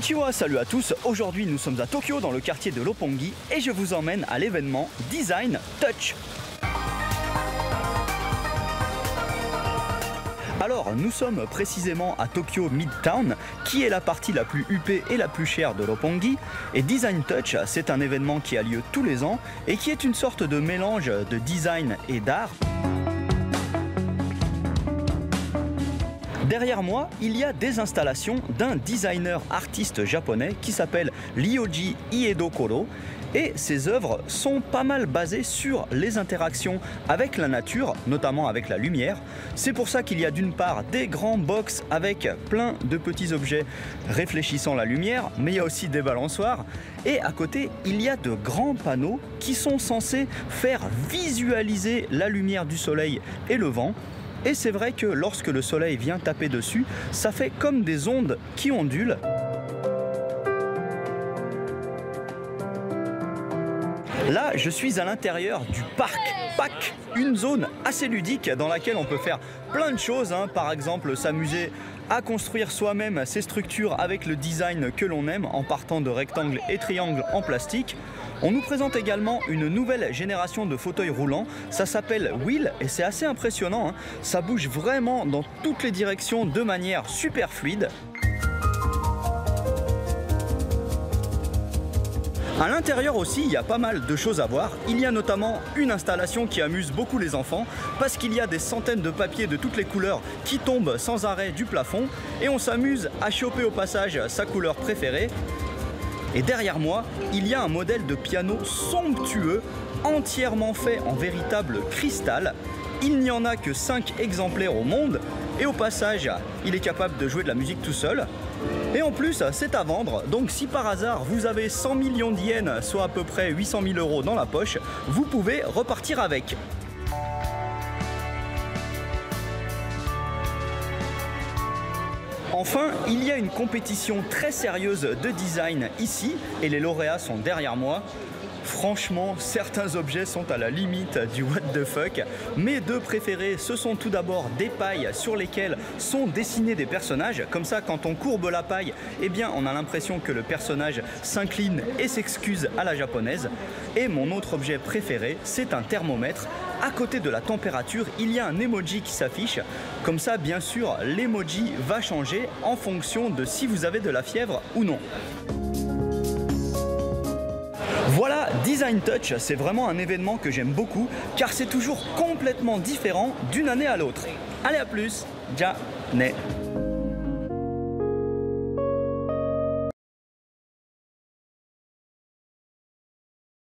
Konnichiwa, salut à tous. Aujourd'hui nous sommes à Tokyo dans le quartier de Roppongi et je vous emmène à l'événement Design Touch. Alors nous sommes précisément à Tokyo Midtown, qui est la partie la plus huppée et la plus chère de Roppongi. Et Design Touch, c'est un événement qui a lieu tous les ans et qui est une sorte de mélange de design et d'art. Derrière moi, il y a des installations d'un designer artiste japonais qui s'appelle Ryoji Iedokoro. Et ses œuvres sont pas mal basées sur les interactions avec la nature, notamment avec la lumière. C'est pour ça qu'il y a d'une part des grands box avec plein de petits objets réfléchissant la lumière, mais il y a aussi des balançoires. Et à côté, il y a de grands panneaux qui sont censés faire visualiser la lumière du soleil et le vent. Et c'est vrai que lorsque le soleil vient taper dessus, ça fait comme des ondes qui ondulent. Là, je suis à l'intérieur du parc PAC, une zone assez ludique dans laquelle on peut faire plein de choses, par exemple s'amuser à construire soi-même ses structures avec le design que l'on aime en partant de rectangles et triangles en plastique. On nous présente également une nouvelle génération de fauteuils roulants, ça s'appelle Wheel et c'est assez impressionnant, ça bouge vraiment dans toutes les directions de manière super fluide. À l'intérieur aussi, il y a pas mal de choses à voir. Il y a notamment une installation qui amuse beaucoup les enfants parce qu'il y a des centaines de papiers de toutes les couleurs qui tombent sans arrêt du plafond et on s'amuse à choper au passage sa couleur préférée. Et derrière moi, il y a un modèle de piano somptueux, entièrement fait en véritable cristal. Il n'y en a que 5 exemplaires au monde et au passage, il est capable de jouer de la musique tout seul. Et en plus, c'est à vendre, donc si par hasard vous avez 100 millions d'yens, soit à peu près 800 000 € dans la poche, vous pouvez repartir avec. Enfin, il y a une compétition très sérieuse de design ici, et les lauréats sont derrière moi. Franchement, certains objets sont à la limite du what the fuck. Mes deux préférés, ce sont tout d'abord des pailles sur lesquelles sont dessinés des personnages. Comme ça, quand on courbe la paille, eh bien, on a l'impression que le personnage s'incline et s'excuse à la japonaise. Et mon autre objet préféré, c'est un thermomètre. À côté de la température, il y a un emoji qui s'affiche. Comme ça, bien sûr, l'emoji va changer en fonction de si vous avez de la fièvre ou non. Voilà, Design Touch, c'est vraiment un événement que j'aime beaucoup car c'est toujours complètement différent d'une année à l'autre. Allez, à plus, ja ne.